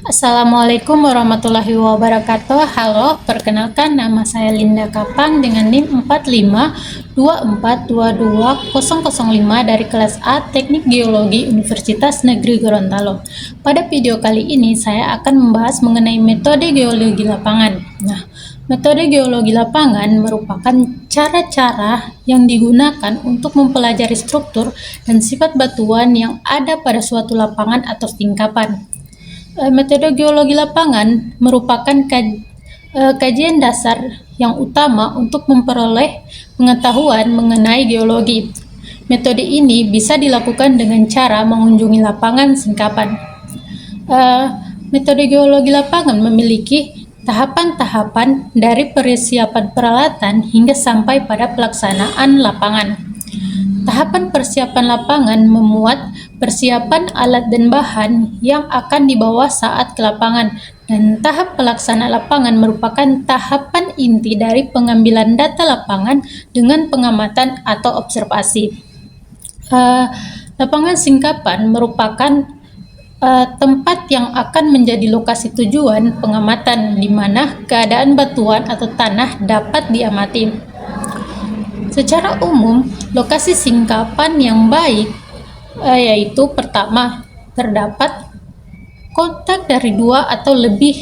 Assalamualaikum warahmatullahi wabarakatuh. Halo, perkenalkan nama saya Linda Kapang dengan NIM 4524222005 dari kelas A Teknik Geologi Universitas Negeri Gorontalo. Pada video kali ini saya akan membahas mengenai metode geologi lapangan. Metode geologi lapangan merupakan cara-cara yang digunakan untuk mempelajari struktur dan sifat batuan yang ada pada suatu lapangan atau tingkapan. Metode geologi lapangan merupakan kajian dasar yang utama untuk memperoleh pengetahuan mengenai geologi. Metode ini bisa dilakukan dengan cara mengunjungi lapangan singkapan. Metode geologi lapangan memiliki tahapan-tahapan dari persiapan peralatan hingga sampai pada pelaksanaan lapangan. Tahapan persiapan lapangan memuat persiapan alat dan bahan yang akan dibawa saat ke lapangan, dan tahap pelaksana lapangan merupakan tahapan inti dari pengambilan data lapangan dengan pengamatan atau observasi. Lapangan singkapan merupakan tempat yang akan menjadi lokasi tujuan pengamatan, di mana keadaan batuan atau tanah dapat diamati. Secara umum, lokasi singkapan yang baik yaitu pertama, terdapat kontak dari 2 atau lebih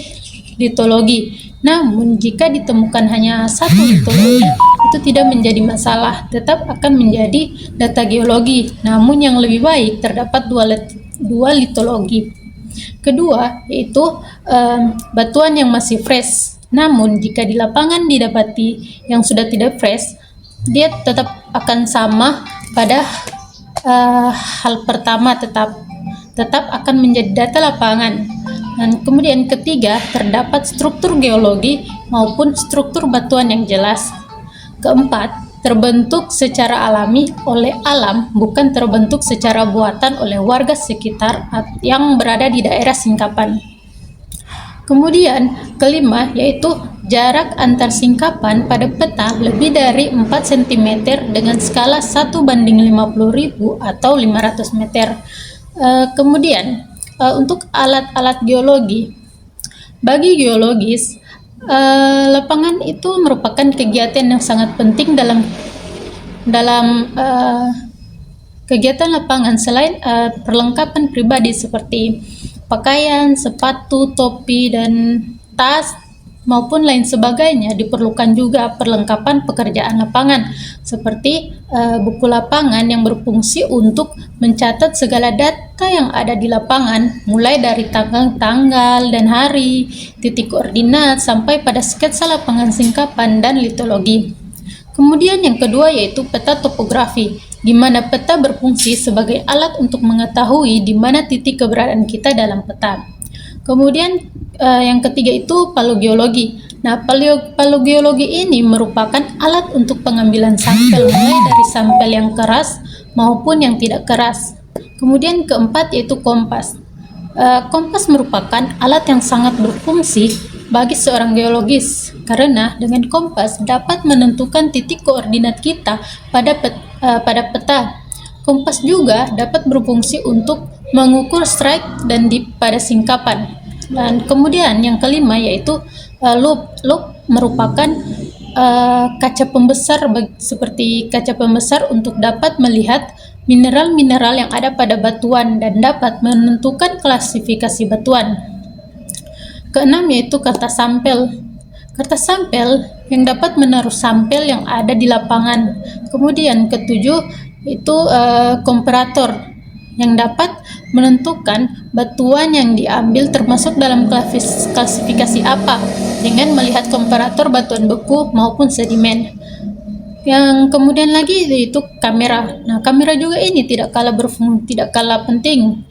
litologi. Namun, jika ditemukan hanya satu litologi, itu tidak menjadi masalah, tetap akan menjadi data geologi. Namun, yang lebih baik terdapat 2 litologi. Kedua, yaitu batuan yang masih fresh. Namun, jika di lapangan didapati yang sudah tidak fresh, dia tetap akan sama pada hal pertama, tetap akan menjadi data lapangan. Dan kemudian ketiga, terdapat struktur geologi maupun struktur batuan yang jelas. Keempat, terbentuk secara alami oleh alam, bukan terbentuk secara buatan oleh warga sekitar yang berada di daerah singkapan. Kemudian kelima, yaitu jarak antar singkapan pada peta lebih dari 4 cm dengan skala 1:50.000 atau 500 meter. Kemudian untuk alat-alat geologi, bagi geologis, lapangan itu merupakan kegiatan yang sangat penting dalam kegiatan lapangan. Selain perlengkapan pribadi seperti pakaian, sepatu, topi, dan tas maupun lain sebagainya, diperlukan juga perlengkapan pekerjaan lapangan seperti buku lapangan yang berfungsi untuk mencatat segala data yang ada di lapangan, mulai dari tanggal dan hari, titik koordinat, sampai pada sketsa lapangan singkapan dan litologi. Kemudian yang kedua yaitu peta topografi, di mana peta berfungsi sebagai alat untuk mengetahui di mana titik keberadaan kita dalam peta. Kemudian yang ketiga itu paleogeologi. Paleogeologi ini merupakan alat untuk pengambilan sampel, mulai dari sampel yang keras maupun yang tidak keras. Kemudian keempat yaitu kompas. Kompas merupakan alat yang sangat berfungsi bagi seorang geologis, karena dengan kompas dapat menentukan titik koordinat kita pada peta. Kompas juga dapat berfungsi untuk mengukur strike dan pada singkapan. Dan kemudian yang kelima yaitu loop. Loop merupakan kaca pembesar, seperti kaca pembesar untuk dapat melihat mineral-mineral yang ada pada batuan dan dapat menentukan klasifikasi batuan. Keenam yaitu kertas sampel. Kertas sampel yang dapat menaruh sampel yang ada di lapangan. Kemudian ketujuh itu komparator yang dapat menentukan batuan yang diambil termasuk dalam klasifikasi apa, dengan melihat komparator batuan beku maupun sedimen. Yang kemudian lagi yaitu kamera. Kamera juga ini tidak kalah penting.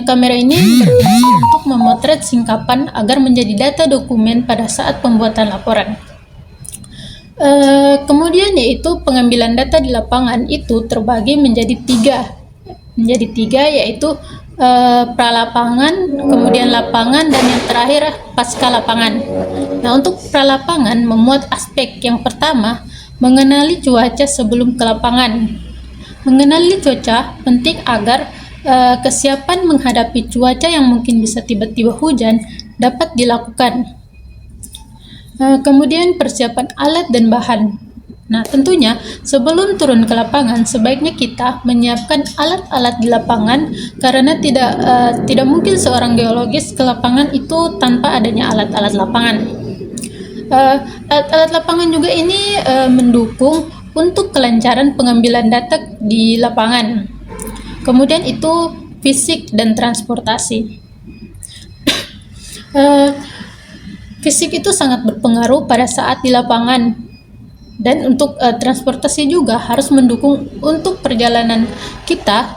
Kamera ini berfungsi untuk memotret singkapan agar menjadi data dokumen pada saat pembuatan laporan. Kemudian yaitu pengambilan data di lapangan itu terbagi menjadi tiga yaitu pralapangan, kemudian lapangan, dan yang terakhir pasca lapangan. Untuk pralapangan memuat aspek yang pertama, mengenali cuaca sebelum ke lapangan. Mengenali cuaca penting agar kesiapan menghadapi cuaca yang mungkin bisa tiba-tiba hujan dapat dilakukan. Kemudian persiapan alat dan bahan. Nah, tentunya sebelum turun ke lapangan sebaiknya kita menyiapkan alat-alat di lapangan karena tidak mungkin seorang geologis ke lapangan itu tanpa adanya alat-alat lapangan. Alat-alat lapangan juga ini mendukung untuk kelancaran pengambilan data di lapangan. Kemudian itu fisik dan transportasi. Fisik itu sangat berpengaruh pada saat di lapangan, dan untuk transportasi juga harus mendukung untuk perjalanan kita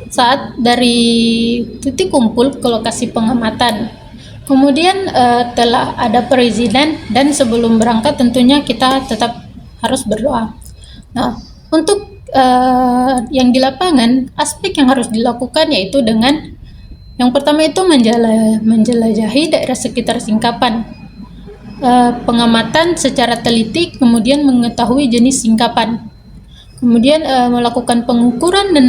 saat dari titik kumpul ke lokasi pengamatan. Kemudian telah ada perizinan, dan sebelum berangkat tentunya kita tetap harus berdoa. Nah, untuk yang di lapangan, aspek yang harus dilakukan yaitu dengan yang pertama itu menjelajahi daerah sekitar singkapan, pengamatan secara teliti, kemudian mengetahui jenis singkapan, kemudian melakukan pengukuran dan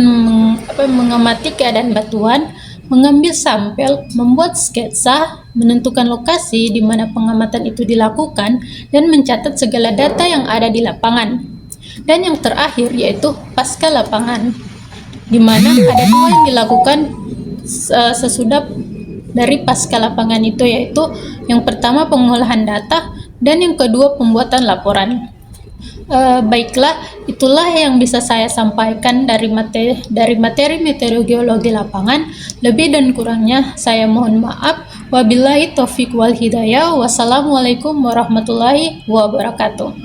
mengamati keadaan batuan, mengambil sampel, membuat sketsa, menentukan lokasi di mana pengamatan itu dilakukan, dan mencatat segala data yang ada di lapangan. Dan yang terakhir yaitu pasca lapangan, di mana ada dua yang dilakukan sesudah dari pasca lapangan itu, yaitu yang pertama pengolahan data dan yang kedua pembuatan laporan. Baiklah, itulah yang bisa saya sampaikan dari materi meteorogeologi lapangan. Lebih dan kurangnya saya mohon maaf. Wabillahi taufiq wal hidayah. Wassalamualaikum warahmatullahi wabarakatuh.